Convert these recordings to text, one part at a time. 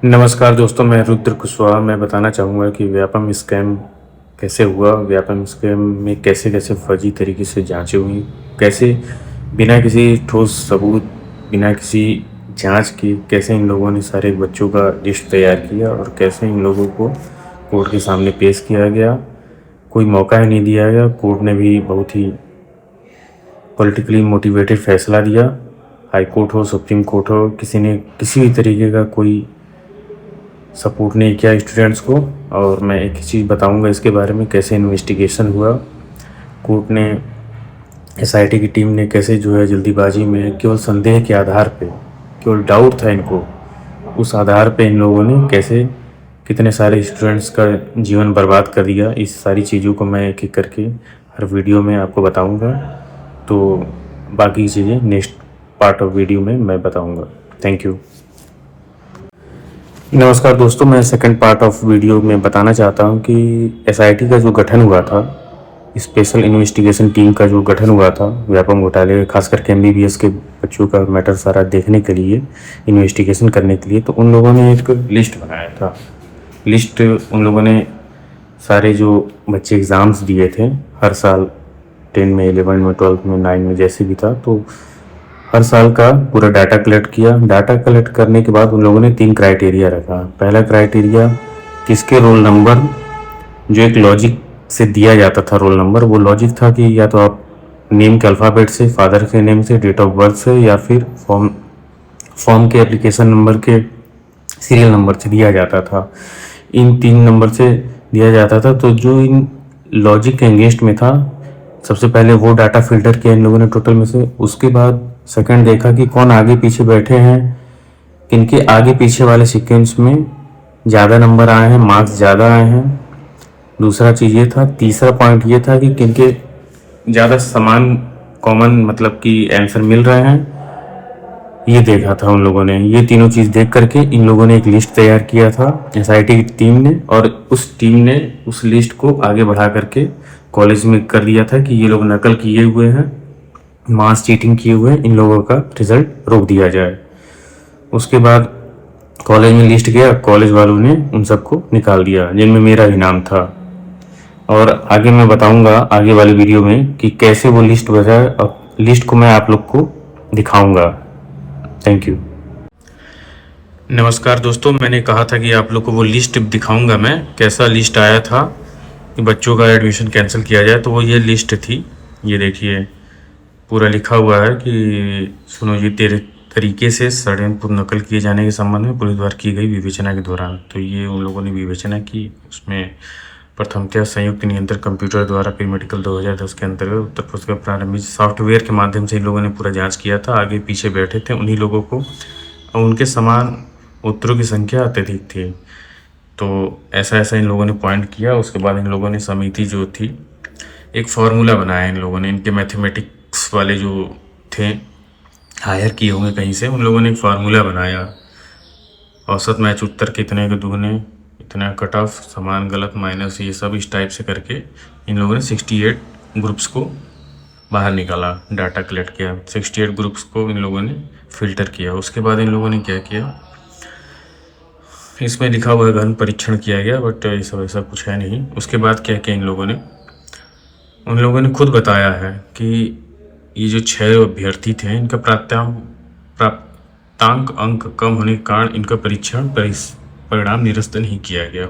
नमस्कार दोस्तों, मैं रुद्र कुशवाहा। मैं बताना चाहूँगा कि व्यापम स्कैम कैसे हुआ, व्यापम स्कैम में कैसे-कैसे फर्जी तरीके से जाँचें हुई, कैसे बिना किसी ठोस सबूत, बिना किसी जाँच के कैसे इन लोगों ने सारे बच्चों का लिस्ट तैयार किया और कैसे इन लोगों को कोर्ट के सामने पेश किया गया। कोई मौका ही नहीं दिया गया। कोर्ट ने भी बहुत ही पॉलिटिकली मोटिवेटेड फैसला दिया। हाई कोर्ट हो, सुप्रीम कोर्ट हो, किसी ने किसी भी तरीके का कोई सपोर्ट नहीं किया स्टूडेंट्स को। और मैं एक ही चीज़ बताऊंगा इसके बारे में, कैसे इन्वेस्टिगेशन हुआ। कोर्ट ने, एसआईटी की टीम ने कैसे जो है जल्दीबाजी में केवल संदेह के आधार पे, केवल डाउट था इनको, उस आधार पे इन लोगों ने कैसे कितने सारे स्टूडेंट्स का जीवन बर्बाद कर दिया। इस सारी चीज़ों को मैं एक एक करके हर वीडियो में आपको बताऊंगा। तो बाकी चीज़ें नेक्स्ट पार्ट ऑफ वीडियो में मैं बताऊंगा। Thank you. नमस्कार दोस्तों, मैं सेकंड पार्ट ऑफ वीडियो में बताना चाहता हूं कि एसआईटी का जो गठन हुआ था, स्पेशल इन्वेस्टिगेशन टीम का जो गठन हुआ था व्यापम घोटाले, खास करके एमबीबीएस के बच्चों का मैटर सारा देखने के लिए, इन्वेस्टिगेशन करने के लिए, तो उन लोगों ने एक लिस्ट बनाया था। लिस्ट उन लोगों ने सारे जो बच्चे एग्ज़ाम्स दिए थे हर साल, 10 में, 11 में, 12 में, 9 में, जैसे भी था, तो हर साल का पूरा डाटा कलेक्ट किया। डाटा कलेक्ट करने के बाद उन लोगों ने 3 क्राइटेरिया रखा। पहला क्राइटेरिया, किसके रोल नंबर, जो एक लॉजिक से दिया जाता था रोल नंबर, वो लॉजिक था कि या तो आप नेम के अल्फ़ाबेट से, फादर के नेम से, डेट ऑफ बर्थ से, या फिर फॉर्म के एप्लीकेशन नंबर के सीरियल नंबर से दिया जाता था। इन 3 नंबर से दिया जाता था। तो जो इन लॉजिक के अगेंस्ट में था, सबसे पहले वो डाटा फिल्टर किया इन लोगों ने टोटल में से। उसके बाद सेकंड देखा कि कौन आगे पीछे बैठे हैं, किनके आगे पीछे वाले सीक्वेंस में ज़्यादा नंबर आए हैं, मार्क्स ज़्यादा आए हैं। दूसरा चीज़ ये था, तीसरा पॉइंट ये था कि किनके ज़्यादा समान कॉमन मतलब कि आंसर मिल रहे हैं, ये देखा था उन लोगों ने। ये तीनों चीज़ देख करके इन लोगों ने एक लिस्ट तैयार किया था एसआईटी की टीम ने, और उस टीम ने उस लिस्ट को आगे बढ़ा करके कॉलेज में कर दिया था कि ये लोग नकल किए हुए हैं, मास चीटिंग किए हुए हैं, इन लोगों का रिजल्ट रोक दिया जाए। उसके बाद कॉलेज में लिस्ट गया, कॉलेज वालों ने उन सबको निकाल दिया, जिनमें मेरा भी नाम था। और आगे मैं बताऊंगा आगे वाली वीडियो में कि कैसे वो लिस्ट बचा, और लिस्ट को मैं आप लोग को दिखाऊंगा। Thank you. नमस्कार दोस्तों, मैंने कहा था कि आप लोग को वो लिस्ट दिखाऊंगा मैं, कैसा लिस्ट आया था कि बच्चों का एडमिशन कैंसिल किया जाए। तो वो ये लिस्ट थी, ये देखिए, पूरा लिखा हुआ है कि सुनो जी, तेरे तरीके से षड्यंत्रपूर्ण नकल किए जाने के संबंध में पुलिस द्वारा की गई विवेचना के दौरान। तो ये उन लोगों ने विवेचना की, उसमें प्रथमतया संयुक्त नियंत्रण कंप्यूटर द्वारा प्री मेडिकल 2010 के अंतर्गत उत्तर प्रदेश का प्रारंभिक सॉफ्टवेयर के माध्यम से इन लोगों ने पूरा जांच किया था। आगे पीछे बैठे थे उन्हीं लोगों को, और उनके समान उत्तरों की संख्या अत्यधिक थी। तो ऐसा ऐसा इन लोगों ने पॉइंट किया। उसके बाद इन लोगों ने समिति जो थी, एक फार्मूला बनाया इन लोगों ने, इनके मैथमेटिक्स वाले जो थे, हायर किए होंगे कहीं से, उन लोगों ने एक फार्मूला बनाया। औसत मैच उत्तर कितने के दुगने, इतना कट ऑफ, समान गलत माइनस, ये सब इस टाइप से करके इन लोगों ने 68 ग्रुप्स को बाहर निकाला, डाटा कलेक्ट किया। 68 ग्रुप्स को इन लोगों ने फिल्टर किया। उसके बाद इन लोगों ने क्या किया, इसमें लिखा हुआ है गहन परीक्षण किया गया, बट ये सब ऐसा कुछ है नहीं। उसके बाद क्या किया इन लोगों ने खुद बताया है कि ये जो 6 अभ्यर्थी थे, इनका प्राप्तांक अंक कम होने के कारण इनका परिणाम निरस्त नहीं किया गया।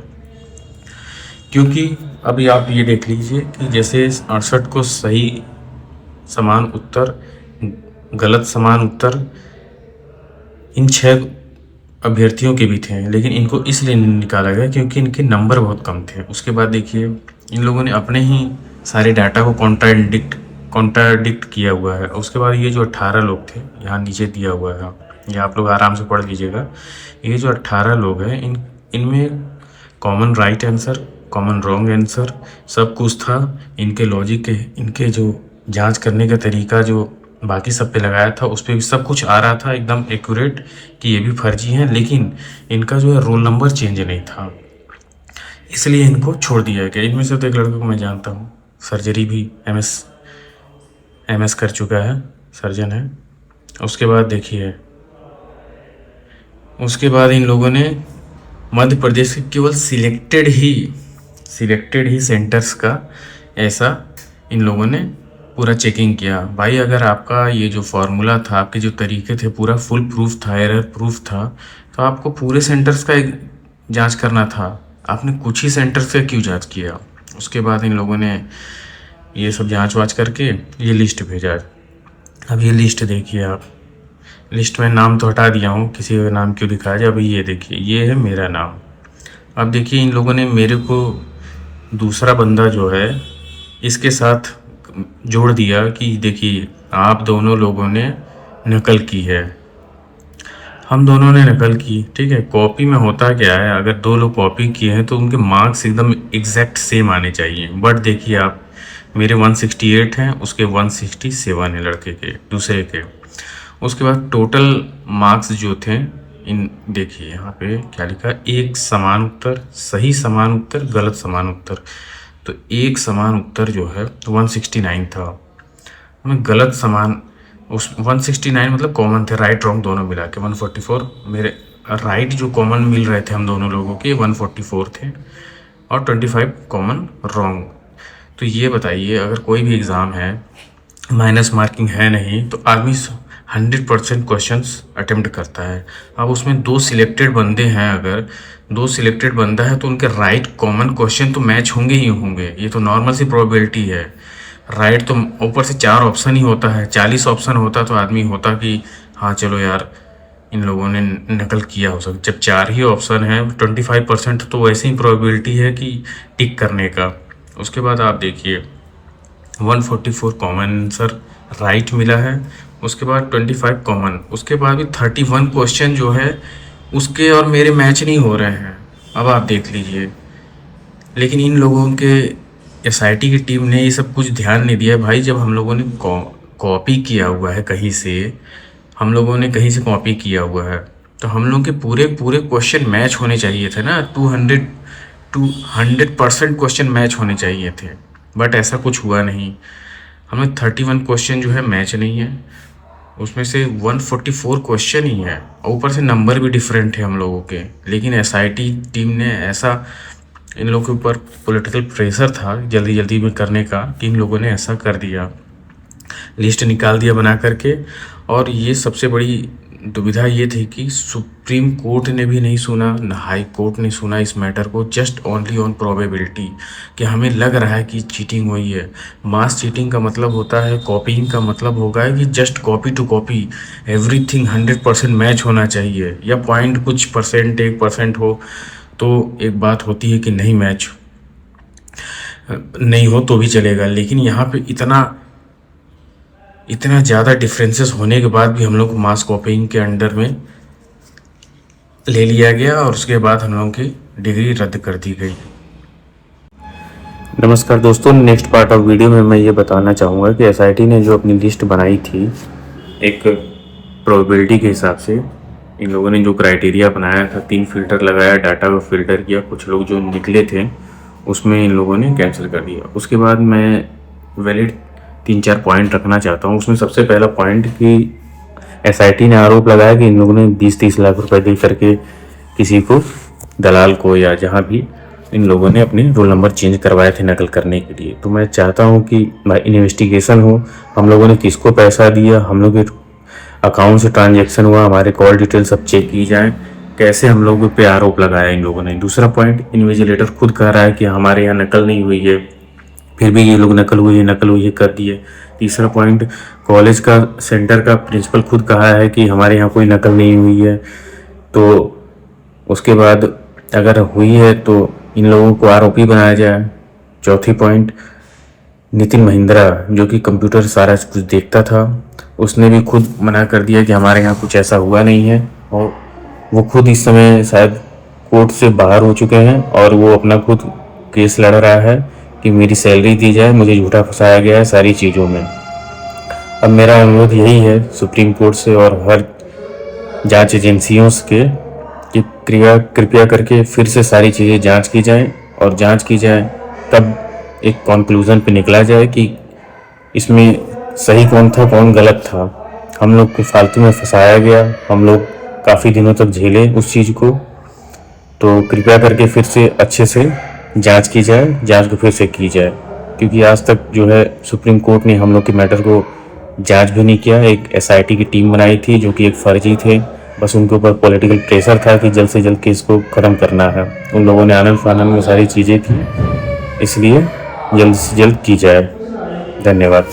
क्योंकि अभी आप ये देख लीजिए कि जैसे 68 को सही समान उत्तर, गलत समान उत्तर इन 6 अभ्यर्थियों के भी थे, लेकिन इनको इसलिए निकाला गया क्योंकि इनके नंबर बहुत कम थे। उसके बाद देखिए, इन लोगों ने अपने ही सारे डाटा को कॉन्ट्राडिक्ट किया हुआ है। उसके बाद ये जो 18 लोग थे, यहाँ नीचे दिया हुआ है, ये आप लोग आराम से पढ़ लीजिएगा। ये जो 18 लोग हैं, इनमें common right answer, common wrong answer सब कुछ था। इनके लॉजिक, इनके जो जांच करने का तरीका जो बाकी सब पे लगाया था, उस पर भी सब कुछ आ रहा था एकदम एक्यूरेट कि ये भी फर्जी हैं, लेकिन इनका जो है रोल नंबर चेंज नहीं था, इसलिए इनको छोड़ दिया गया। इनमें से तो एक लड़के को मैं जानता हूँ, सर्जरी भी एमएस कर चुका है, सर्जन है। उसके बाद देखिए, उसके बाद इन लोगों ने मध्य प्रदेश के केवल सिलेक्टेड ही सेंटर्स का ऐसा इन लोगों ने पूरा चेकिंग किया। भाई अगर आपका ये जो फार्मूला था, आपके जो तरीके थे, पूरा फुल प्रूफ था, एरर प्रूफ था, तो आपको पूरे सेंटर्स का जांच करना था। आपने कुछ ही सेंटर्स का क्यों जांच किया? उसके बाद इन लोगों ने ये सब जांच वाच करके ये लिस्ट भेजा। अब ये लिस्ट देखिए आप, लिस्ट में नाम तो हटा दिया हूँ, किसी का नाम क्यों दिखाया जाए। अभी ये देखिए, ये है मेरा नाम। अब देखिए इन लोगों ने मेरे को दूसरा बंदा जो है इसके साथ जोड़ दिया कि देखिए आप दोनों लोगों ने नकल की है। हम दोनों ने नकल की, ठीक है। कॉपी में होता क्या है, अगर दो लोग कॉपी किए हैं तो उनके मार्क्स एकदम एग्जैक्ट सेम आने चाहिए। बट देखिए आप, मेरे 168 हैं, उसके 167 है लड़के के, दूसरे के। उसके बाद टोटल मार्क्स जो थे इन, देखिए यहाँ पे क्या लिखा, एक समान उत्तर, सही समान उत्तर, गलत समान उत्तर। तो एक समान उत्तर जो है 169 था, हमें गलत समान उस 169 मतलब कॉमन थे, राइट रॉन्ग दोनों मिला के 144। मेरे राइट जो कॉमन मिल रहे थे हम दोनों लोगों के 144 थे और 25 कॉमन रॉन्ग। तो ये बताइए, अगर कोई भी एग्ज़ाम है, माइनस मार्किंग है नहीं, तो आदमी 100% क्वेश्चंस अटेम्प्ट करता है। अब उसमें दो सिलेक्टेड बंदे हैं, अगर दो सिलेक्टेड बंदा है तो उनके राइट कॉमन क्वेश्चन तो मैच होंगे ही होंगे, ये तो नॉर्मल सी प्रोबेबिलिटी है। राइट तो ऊपर से 4 ऑप्शन ही होता है, 40 ऑप्शन होता तो आदमी होता कि हाँ चलो यार इन लोगों ने नकल किया हो सकता। जब 4 ही ऑप्शन है, 25% तो वैसे ही प्रोबेबिलिटी है कि टिक करने का। उसके बाद आप देखिए 144 कॉमन आंसर राइट मिला है, उसके बाद 25 कॉमन, उसके बाद भी 31 क्वेश्चन जो है उसके और मेरे मैच नहीं हो रहे हैं। अब आप देख लीजिए, लेकिन इन लोगों के एसआईटी की टीम ने ये सब कुछ ध्यान नहीं दिया। भाई जब हम लोगों ने कॉपी किया हुआ है कहीं से, हम लोगों ने कहीं से कॉपी किया हुआ है, तो हम लोग के पूरे क्वेश्चन मैच होने चाहिए थे ना। 100% क्वेश्चन मैच होने चाहिए थे, बट ऐसा कुछ हुआ नहीं। हमें 31 क्वेश्चन जो है मैच नहीं है, उसमें से 144 क्वेश्चन ही है, और ऊपर से नंबर भी डिफरेंट है हम लोगों के। लेकिन एसआईटी टीम ने ऐसा, इन लोगों के ऊपर पॉलिटिकल प्रेशर था जल्दी जल्दी में करने का, कि इन लोगों ने ऐसा कर दिया, लिस्ट निकाल दिया बना करके। और ये सबसे बड़ी दुविधा ये थी कि सुप्रीम कोर्ट ने भी नहीं सुना, न हाई कोर्ट ने सुना इस मैटर को, जस्ट ओनली ऑन प्रोबेबिलिटी, कि हमें लग रहा है कि चीटिंग हुई है। मास चीटिंग का मतलब होता है, कॉपीइंग का मतलब होगा कि just copy to copy, everything 100% match होना चाहिए, या पॉइंट कुछ परसेंट 1% हो तो एक बात होती है कि नहीं मैच नहीं हो तो भी चलेगा। लेकिन यहाँ पे इतना ज़्यादा डिफरेंसेस होने के बाद भी हम लोग को मास कॉपीइंग के अंडर में ले लिया गया, और उसके बाद हम लोगों की डिग्री रद्द कर दी गई। नमस्कार दोस्तों, नेक्स्ट पार्ट ऑफ वीडियो में मैं ये बताना चाहूँगा कि एसआईटी ने जो अपनी लिस्ट बनाई थी एक प्रोबेबिलिटी के हिसाब से, इन लोगों ने जो क्राइटेरिया बनाया था, 3 फिल्टर लगाया, डाटा को फिल्टर किया, कुछ लोग जो निकले थे उसमें इन लोगों ने कैंसिल कर दिया। उसके बाद मैं वैलिड 3-4 पॉइंट रखना चाहता हूँ। उसमें सबसे पहला पॉइंट कि एसआईटी ने आरोप लगाया कि इन लोगों ने 20-30 लाख रुपए दे करके किसी को, दलाल को, या जहाँ भी इन लोगों ने अपने रोल नंबर चेंज करवाए थे नकल करने के लिए। तो मैं चाहता हूँ कि इन्वेस्टिगेशन हो, हम लोगों ने किसको पैसा दिया, हम लोग के अकाउंट से ट्रांजैक्शन हुआ, हमारे कॉल डिटेल सब चेक की जाए, कैसे हम लोगों पे आरोप लगाया इन लोगों ने। दूसरा पॉइंट, इन्विजिलेटर खुद कह रहा है कि हमारे यहाँ नकल नहीं हुई है, फिर भी ये लोग नकल हुई है कर दिए। तीसरा पॉइंट, कॉलेज का सेंटर का प्रिंसिपल खुद कहा है कि हमारे यहाँ कोई नकल नहीं हुई है, तो उसके बाद अगर हुई है तो इन लोगों को आरोपी बनाया जाए। चौथी पॉइंट, नितिन महिंद्रा जो कि कंप्यूटर सारा कुछ देखता था, उसने भी खुद मना कर दिया कि हमारे यहाँ कुछ ऐसा हुआ नहीं है, और वो खुद इस समय शायद कोर्ट से बाहर हो चुके हैं और वो अपना खुद केस लड़ रहा है कि मेरी सैलरी दी जाए, मुझे झूठा फंसाया गया है सारी चीज़ों में। अब मेरा अनुरोध यही है सुप्रीम कोर्ट से और हर जांच एजेंसियों के कि कृपया करके फिर से सारी चीज़ें जांच की जाए, और जांच की जाए तब एक कंक्लूजन पे निकला जाए कि इसमें सही कौन था कौन गलत था। हम लोग को फालतू में फंसाया गया, हम लोग काफ़ी दिनों तक झेले उस चीज़ को, तो कृपया करके फिर से अच्छे से जांच की जाए, जांच को फिर से की जाए, क्योंकि आज तक जो है सुप्रीम कोर्ट ने हम लोग के मैटर को जांच भी नहीं किया। एक एसआईटी की टीम बनाई थी जो कि एक फर्जी थे, बस उनके ऊपर पॉलिटिकल प्रेशर था कि जल्द से जल्द केस को ख़त्म करना है। उन लोगों ने आनंद फानंद में सारी चीज़ें थी, इसलिए जल्द से जल्द की जाए। धन्यवाद।